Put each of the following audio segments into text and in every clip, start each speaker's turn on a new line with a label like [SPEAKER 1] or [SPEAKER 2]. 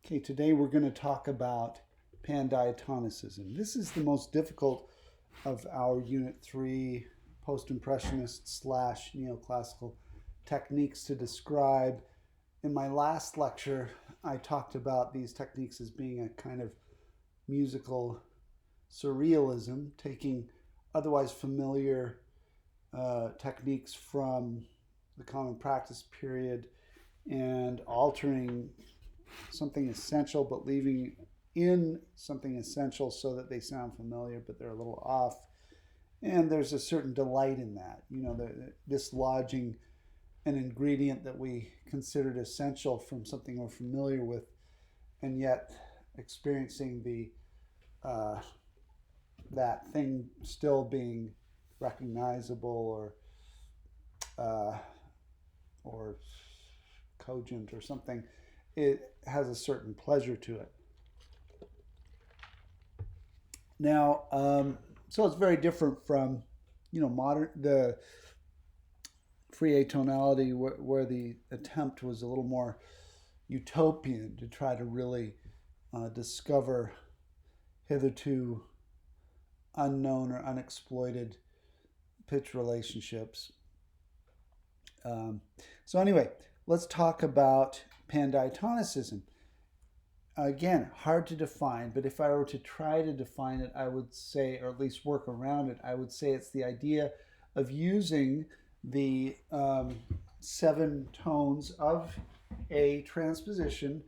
[SPEAKER 1] Okay, today we're going to talk about Pandiatonicism. This is the most difficult of our Unit 3 post-impressionist slash neoclassical techniques to describe. In my last lecture, I talked about these techniques as being a kind of musical surrealism, taking otherwise familiar techniques from the common practice period and altering something essential but leaving in something essential so that they sound familiar but they're a little off. And there's a certain delight in that, dislodging an ingredient that we considered essential from something we're familiar with, and yet experiencing the that thing still being recognizable or cogent or something. It has a certain pleasure to it. Now, so it's very different from, the free atonality where the attempt was a little more utopian to try to really discover hitherto unknown or unexploited pitch relationships. So anyway, let's talk about Pandiatonicism. Again, hard to define, but if I were to try to define it, I would say, or at least work around it, I would say it's the idea of using the 7 tones of a transposition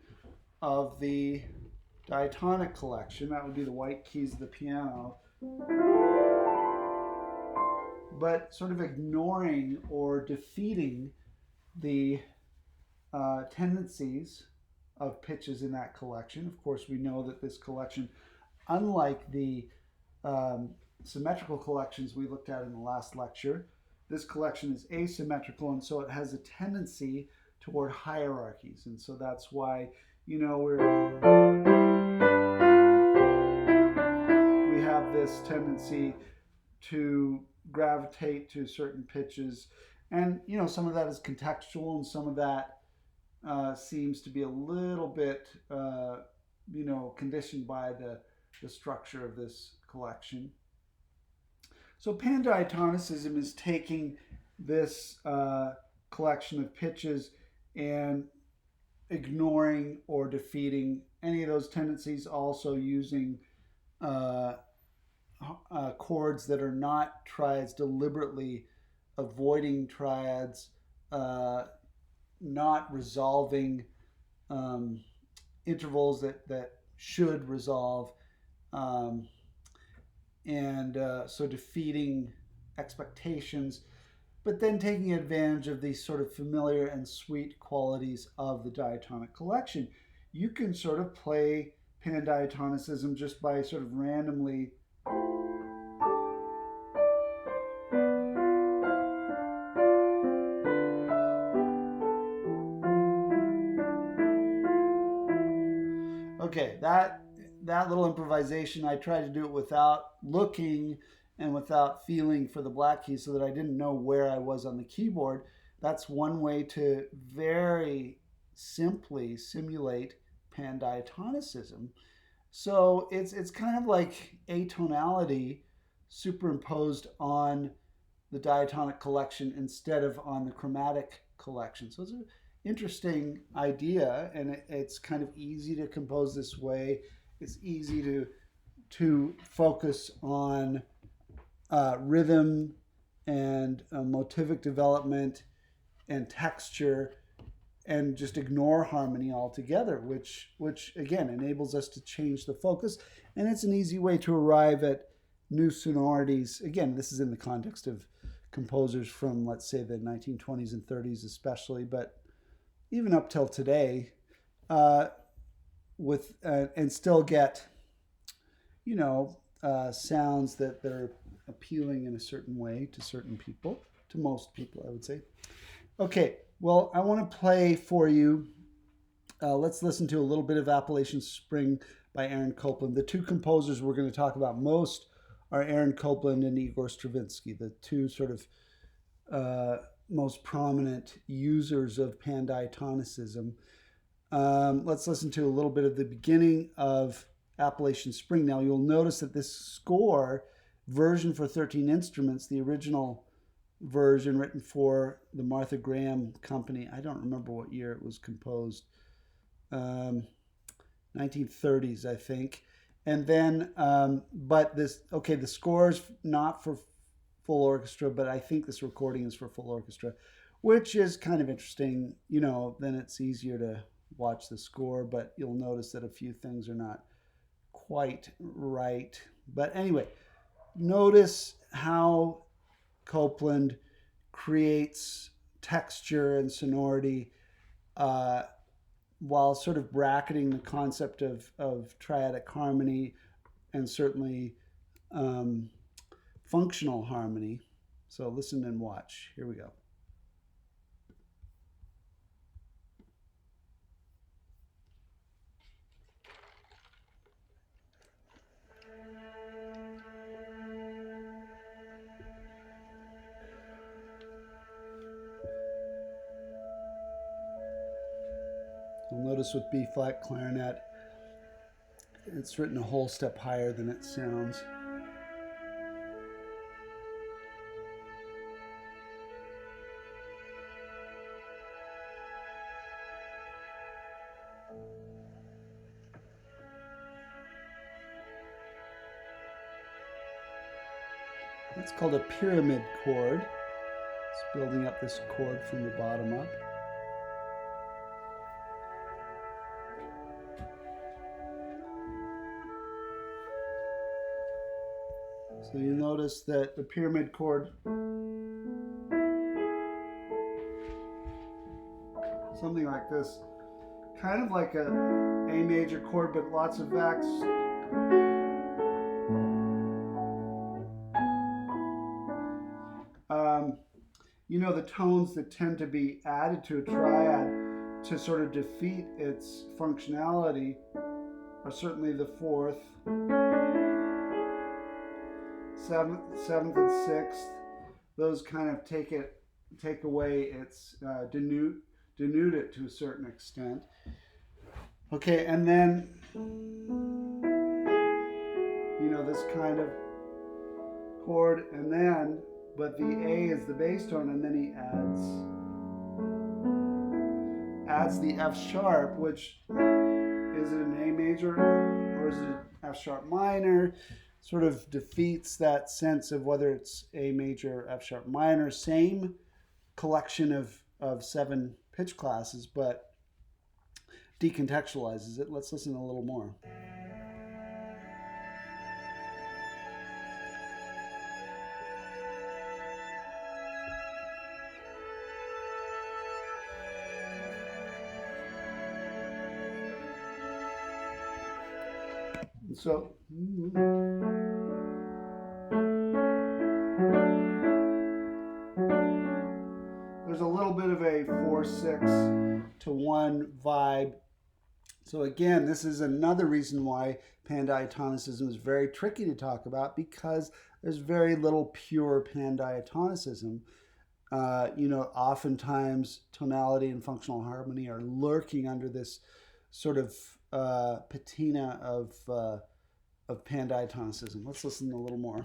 [SPEAKER 1] of the diatonic collection. That would be the white keys of the piano, but sort of ignoring or defeating the tendencies of pitches in that collection. Of course, we know that this collection, unlike the symmetrical collections we looked at in the last lecture, this collection is asymmetrical, and so it has a tendency toward hierarchies. And so that's why, we have this tendency to gravitate to certain pitches. And, some of that is contextual, and some of that seems to be a little bit, conditioned by the structure of this collection. So Pandiatonicism is taking this collection of pitches and ignoring or defeating any of those tendencies, also using chords that are not triads, deliberately avoiding triads, not resolving intervals that should resolve, so defeating expectations, but then taking advantage of these sort of familiar and sweet qualities of the diatonic collection. You can sort of play Pandiatonicism just by sort of randomly okay, that little improvisation, I tried to do it without looking and without feeling for the black keys so that I didn't know where I was on the keyboard. That's one way to very simply simulate Pandiatonicism. So it's kind of like atonality superimposed on the diatonic collection instead of on the chromatic collection. So it's an interesting idea, and it's kind of easy to compose this way. It's easy to focus on rhythm and motivic development and texture, and just ignore harmony altogether, which again enables us to change the focus. And it's an easy way to arrive at new sonorities. Again, this is in the context of composers from, let's say, the 1920s and 30s especially, but even up till today, and still get, sounds that are appealing in a certain way to certain people, to most people, I would say. Okay, well, I want to play for you. Let's listen to a little bit of Appalachian Spring by Aaron Copland. The two composers we're going to talk about most are Aaron Copland and Igor Stravinsky, the two sort of most prominent users of Pandiatonicism. Let's listen to a little bit of the beginning of Appalachian Spring. Now you'll notice that this score version for 13 instruments, the original version written for the Martha Graham Company, I don't remember what year it was composed, 1930s, I think. And then, but this, okay, the score's not for full orchestra, but I think this recording is for full orchestra, which is kind of interesting. You know, then it's easier to watch the score, but you'll notice that a few things are not quite right. But anyway, notice how Copland creates texture and sonority while sort of bracketing the concept of triadic harmony and certainly functional harmony. So listen and watch. Here we go. You'll notice with B-flat clarinet, it's written a whole step higher than it sounds. That's called a pyramid chord. It's building up this chord from the bottom up. So you notice that the pyramid chord, something like this, kind of like a A major chord, but lots of vacs. You know, the tones that tend to be added to a triad to sort of defeat its functionality are certainly the fourth, seventh and sixth. Those kind of take away its denute it to a certain extent. Okay, and then you know, this kind of chord, and then but the A is the bass tone, and then he adds the F sharp, which is it an A major or is it an F sharp minor? Sort of defeats that sense of whether it's A major or F sharp minor. Same collection of 7 pitch classes, but decontextualizes it. Let's listen a little more. So there's a little bit of a 4-6 to 1 vibe. So again, this is another reason why pandiatonicism is very tricky to talk about, because there's very little pure pandiatonicism. You know, oftentimes tonality and functional harmony are lurking under this sort of patina of pandiatonicism. Let's listen a little more.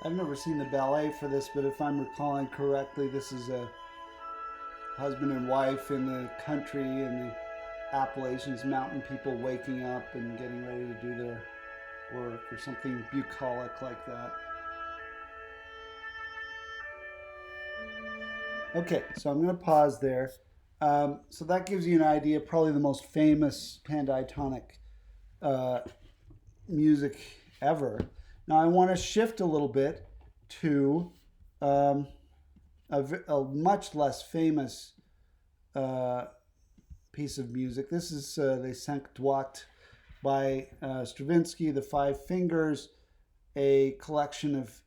[SPEAKER 1] I've never seen the ballet for this, but if I'm recalling correctly, this is a husband and wife in the country in the Appalachians, mountain people waking up and getting ready to do their work, or something bucolic like that. Okay, so I'm going to pause there. So that gives you an idea, probably the most famous pandiatonic music ever. Now I want to shift a little bit to a much less famous piece of music. This is Les Cinq Doigts by Stravinsky, the Five Fingers, a collection of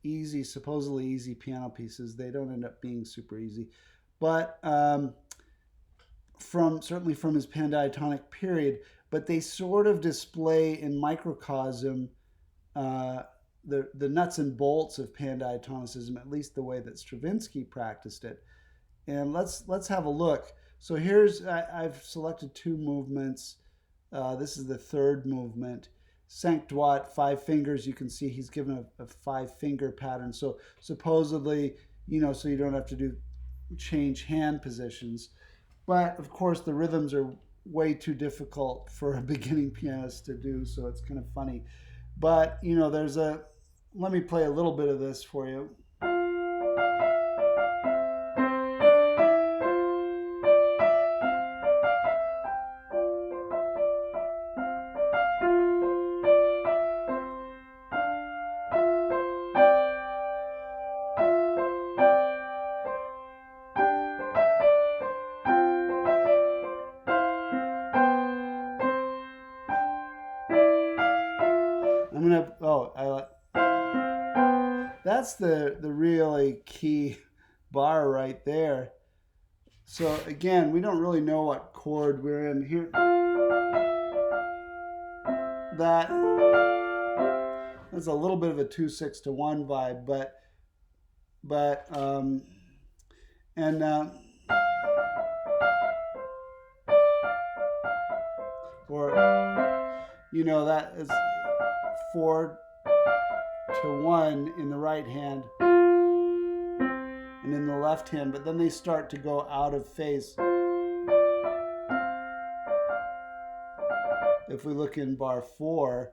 [SPEAKER 1] supposedly easy piano pieces. They don't end up being super easy, but certainly from his Pandiatonic period, but they sort of display in microcosm the nuts and bolts of Pandiatonicism, at least the way that Stravinsky practiced it. And let's have a look. So I've selected two movements. This is the third movement. Cinq Doigts, 5 fingers. You can see he's given a 5-finger pattern. So supposedly, so you don't have to change hand positions. But of course, the rhythms are way too difficult for a beginning pianist to do, so it's kind of funny. But, let me play a little bit of this for you. That's the really key bar right there. So again, we don't really know what chord we're in here. That's a little bit of a 2-6-1 vibe, that is 4-1 in the right hand and in the left hand, but then they start to go out of phase. If we look in bar 4,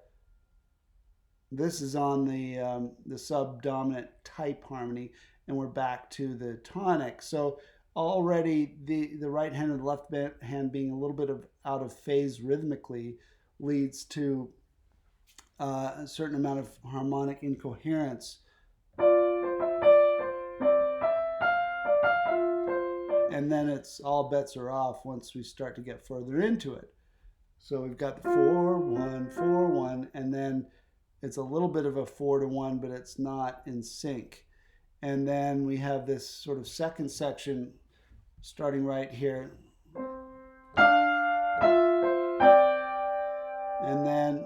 [SPEAKER 1] this is on the subdominant type harmony, and we're back to the tonic. So already the right hand and the left hand being a little bit out of phase rhythmically leads to a certain amount of harmonic incoherence. And then all bets are off once we start to get further into it. So we've got the 4-1, 4-1, and then it's a little bit of a 4-1, but it's not in sync. And then we have this sort of second section starting right here. And then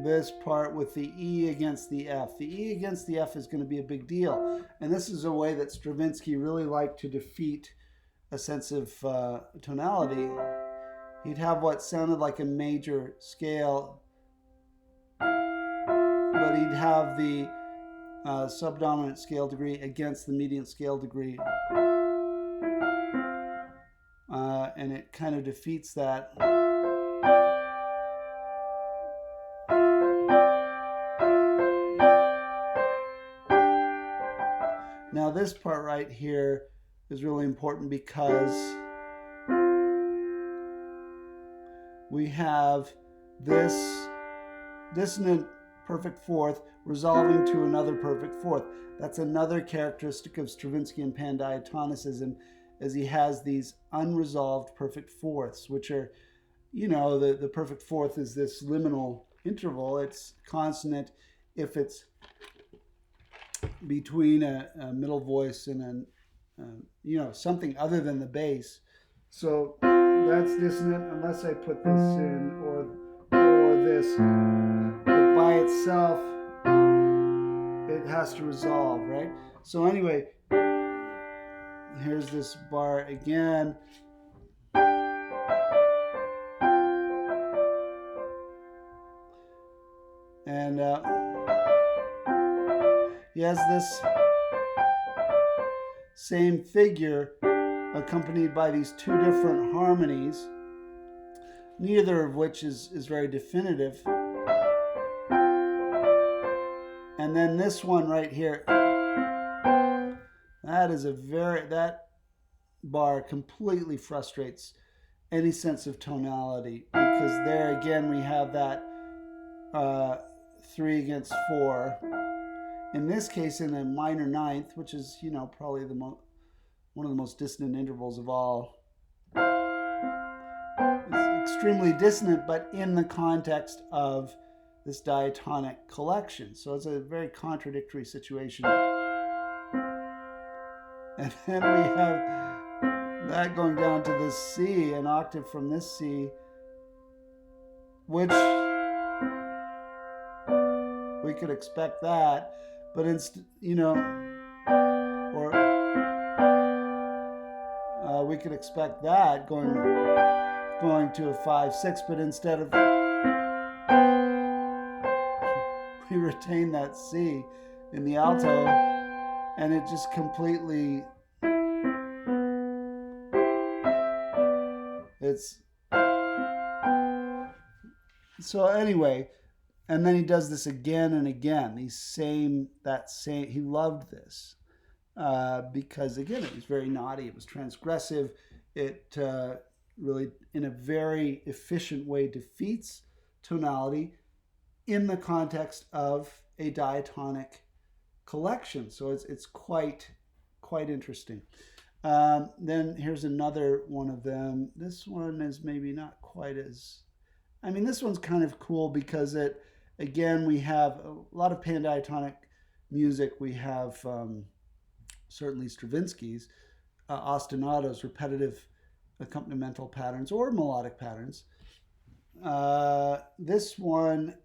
[SPEAKER 1] this part with the E against the F. The E against the F is going to be a big deal. And this is a way that Stravinsky really liked to defeat a sense of tonality. He'd have what sounded like a major scale, but he'd have the subdominant scale degree against the median scale degree. And it kind of defeats that. Now this part right here is really important because we have this dissonant perfect fourth resolving to another perfect fourth. That's another characteristic of Stravinsky and Pandiatonicism, as he has these unresolved perfect fourths, which are, the perfect fourth is this liminal interval. It's consonant if it's between a middle voice and something other than the bass. So that's dissonant unless I put this in or this. But by itself, it has to resolve, right? So anyway, here's this bar again. And he has this same figure accompanied by these two different harmonies, neither of which is very definitive. And then this one right here, that bar completely frustrates any sense of tonality, because there again we have that uh, 3 against 4. In this case, in a minor ninth, which is, probably one of the most dissonant intervals of all. It's extremely dissonant, but in the context of this diatonic collection. So it's a very contradictory situation. And then we have that going down to this C, an octave from this C, which we could expect that, but we could expect that going to a 5/6, but instead of we retain that C in the alto, and it just completely so anyway, and then he does this again and again. He loved this because again, it was very naughty. It was transgressive. It really, in a very efficient way, defeats tonality in the context of a diatonic collection. So it's quite interesting. Then here's another one of them. This one is maybe not quite as, this one's kind of cool because again, we have a lot of pandiatonic music. We have certainly Stravinsky's, ostinatos, repetitive accompanimental patterns or melodic patterns. This one,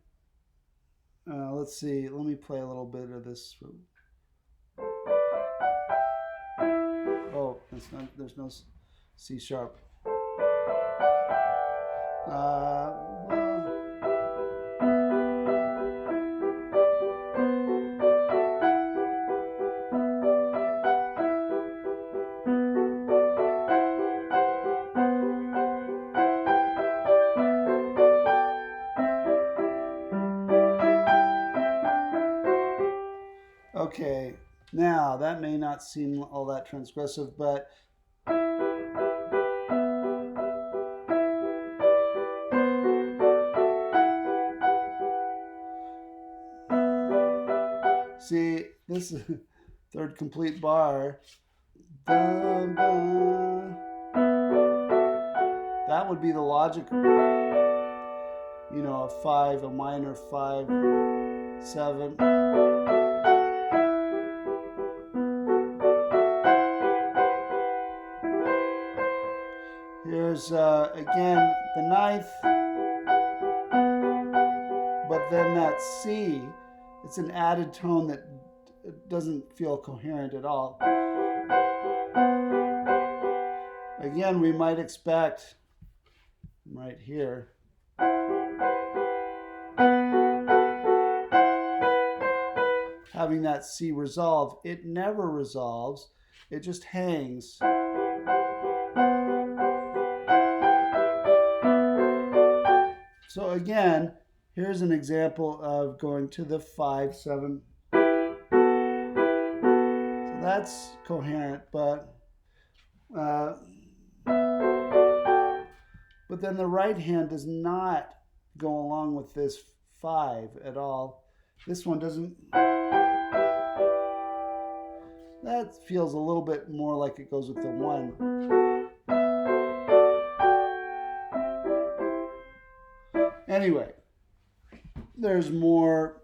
[SPEAKER 1] let's see, let me play a little bit of this. Oh, there's no C sharp. Okay, now that may not seem all that transgressive, but see, this is third complete bar. Dun, dun. That would be the logic, a 5, a minor 5, 7. Here's, again, the ninth, but then that C, it's an added tone that doesn't feel coherent at all. Again, we might expect, right here, having that C resolve. It never resolves, it just hangs. So again, here's an example of going to the 5/7. So that's coherent, but then the right hand does not go along with this 5 at all. This one doesn't. That feels a little bit more like it goes with the 1. Anyway, there's more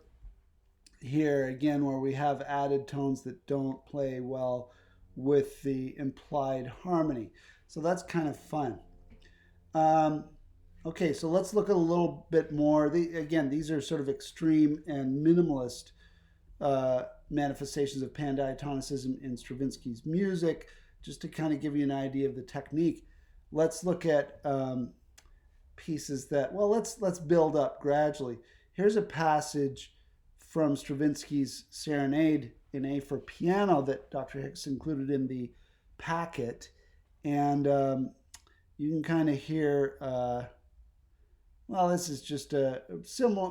[SPEAKER 1] here again where we have added tones that don't play well with the implied harmony. So that's kind of fun. Okay, so let's look at a little bit more. Again, these are sort of extreme and minimalist manifestations of Pandiatonicism in Stravinsky's music, just to kind of give you an idea of the technique. Let's look at pieces that, well, let's build up gradually. Here's a passage from Stravinsky's Serenade in A for piano that Dr. Hicks included in the packet, and you can kind of hear, well, this is just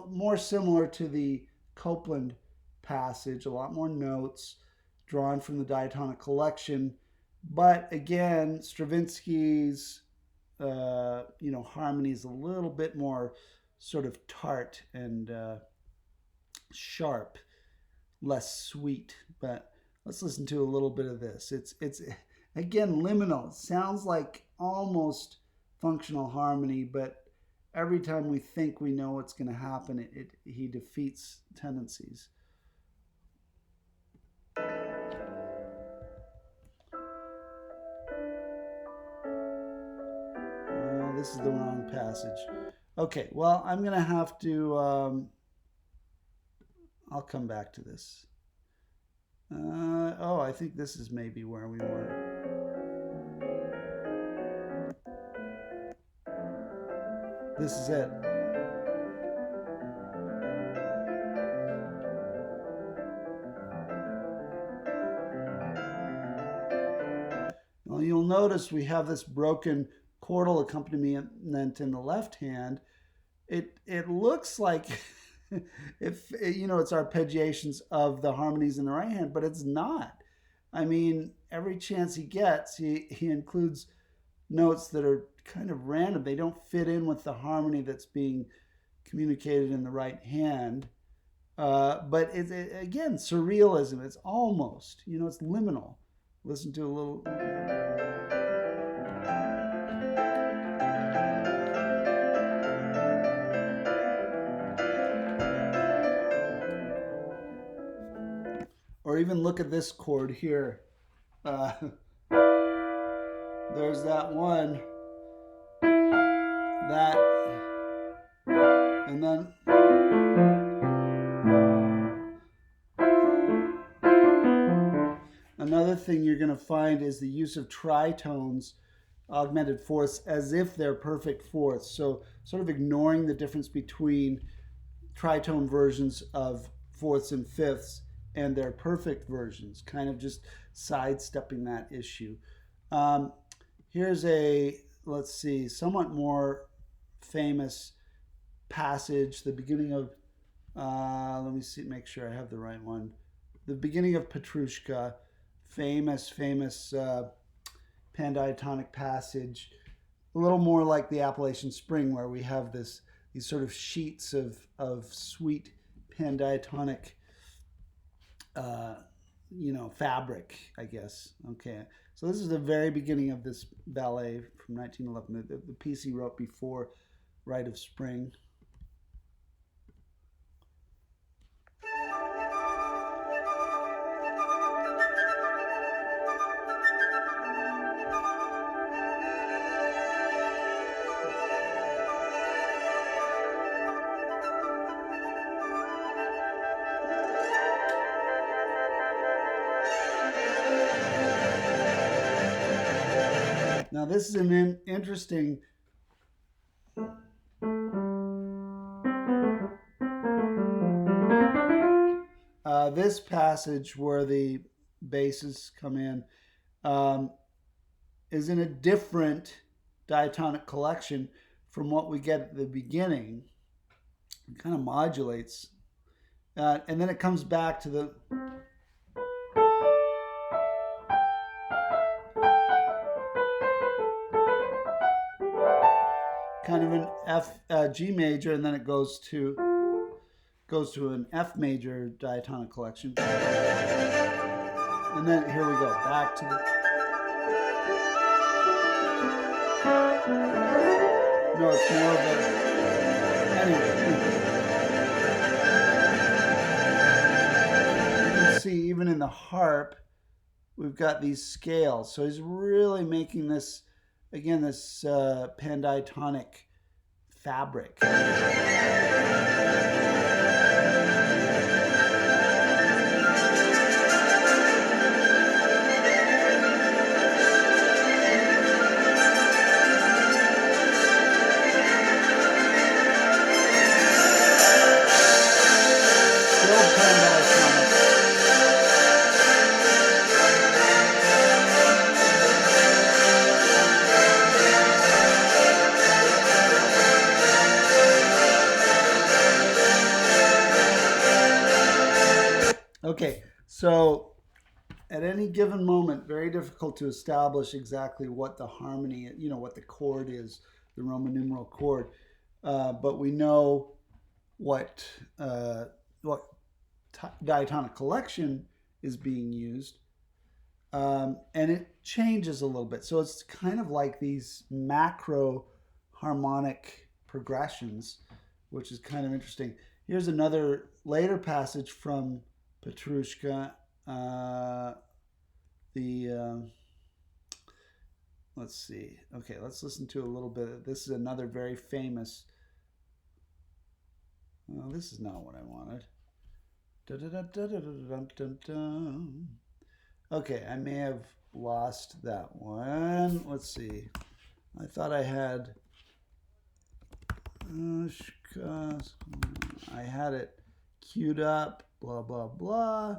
[SPEAKER 1] more similar to the Copland passage, a lot more notes drawn from the diatonic collection, but again, Stravinsky's harmony is a little bit more sort of tart and sharp, less sweet. But let's listen to a little bit of this. It's again liminal. It sounds like almost functional harmony, but every time we think we know what's going to happen, he defeats tendencies. This is the wrong passage. Okay, well, I'm going to have to, I'll come back to this. I think this is maybe where we want it. This is it. Well, you'll notice we have this broken chordal accompaniment in the left hand. It looks like if it's arpeggiations of the harmonies in the right hand, but it's not. I mean, every chance he gets, he includes notes that are kind of random. They don't fit in with the harmony that's being communicated in the right hand. But again, surrealism. It's almost, it's liminal. Listen to a little. Or even look at this chord here. There's that one, that, and then another thing you're going to find is the use of tritones, augmented fourths, as if they're perfect fourths. So sort of ignoring the difference between tritone versions of fourths and fifths and their perfect versions, kind of just sidestepping that issue. Here's a, let's see, somewhat more famous passage, the beginning of, let me see, make sure I have the right one. The beginning of Petrushka, famous pandiatonic passage, a little more like the Appalachian Spring, where we have these sort of sheets of sweet pandiatonic fabric, I guess. Okay, so this is the very beginning of this ballet from 1911, the piece he wrote before Rite of Spring. Now this is an interesting this passage where the basses come in is in a different diatonic collection from what we get at the beginning. It kind of modulates, and then it comes back to the kind of an G major, and then it goes to an F major diatonic collection, and then here we go back to the. No, it's more of a. Anyway, you can see even in the harp, we've got these scales. So he's really making this. Again, this pandiatonic fabric. Still pandiatonic. Okay, so at any given moment, very difficult to establish exactly what the harmony, what the chord is, the Roman numeral chord. but we know what what diatonic collection is being used, and it changes a little bit. So it's kind of like these macro harmonic progressions, which is kind of interesting. Here's another later passage from Petrushka. The Let's see. Okay, let's listen to a little bit. This is another very famous. Well, this is not what I wanted. Okay, I may have lost that one. Let's see. I thought I had. I had it queued up. Blah blah blah.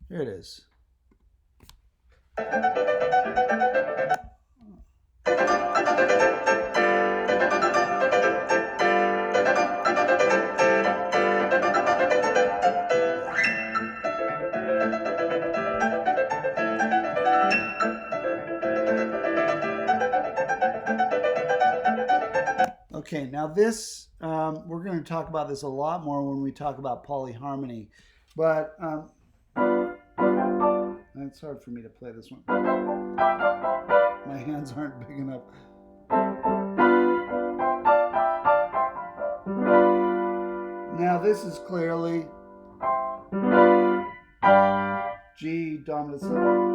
[SPEAKER 1] Here it is. Okay, now this, we're going to talk about this a lot more when we talk about polyharmony, but it's hard for me to play this one. My hands aren't big enough. Now this is clearly G dominant 7.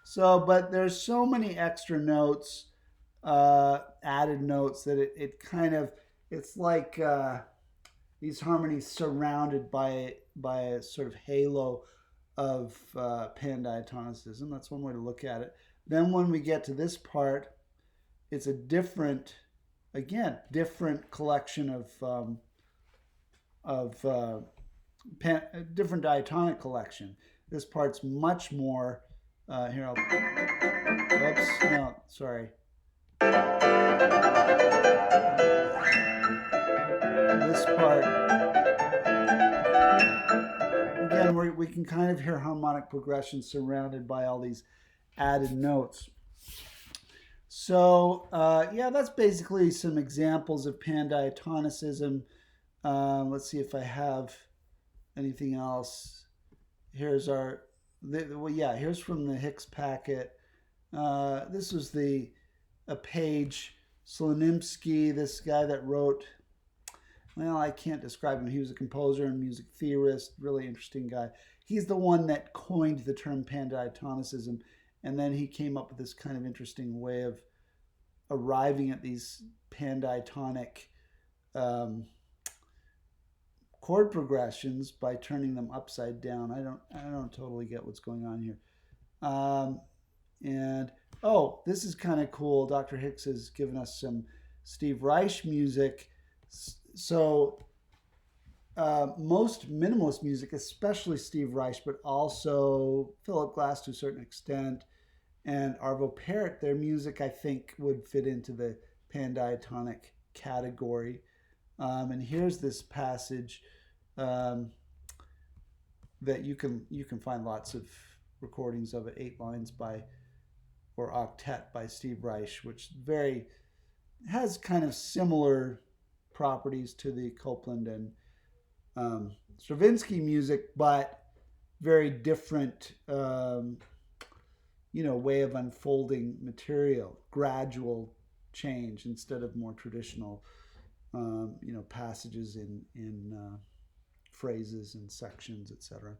[SPEAKER 1] So, but there's so many extra notes, added notes, that it kind of, it's like these harmonies surrounded by a sort of halo of pandiatonicism. That's one way to look at it. Then when we get to this part, it's a different, again, different collection of different diatonic collection. This part's much more. Here, oops, no, sorry. This part, again, we can kind of hear harmonic progression surrounded by all these added notes. So, yeah, that's basically some examples of pandiatonicism. Let's see if I have anything else. Here's our. Well, yeah, here's from the Hicks packet. This was a page. Slonimsky, this guy that wrote, well, I can't describe him. He was a composer and music theorist, really interesting guy. He's the one that coined the term pandiatonicism, and then he came up with this kind of interesting way of arriving at these pandiatonic chord progressions by turning them upside down. I don't totally get what's going on here. And oh, this is kind of cool. Dr. Hicks has given us some Steve Reich music. So most minimalist music, especially Steve Reich, but also Philip Glass to a certain extent, and Arvo Pärt, their music I think would fit into the pandiatonic category. And here's this passage that you can find lots of recordings of it, 8 lines or octet by Steve Reich, which has kind of similar properties to the Copland and Stravinsky music, but very different, way of unfolding material, gradual change instead of more traditional, passages in phrases and sections, etc.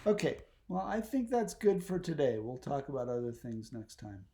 [SPEAKER 1] Okay, well, I think that's good for today. We'll talk about other things next time.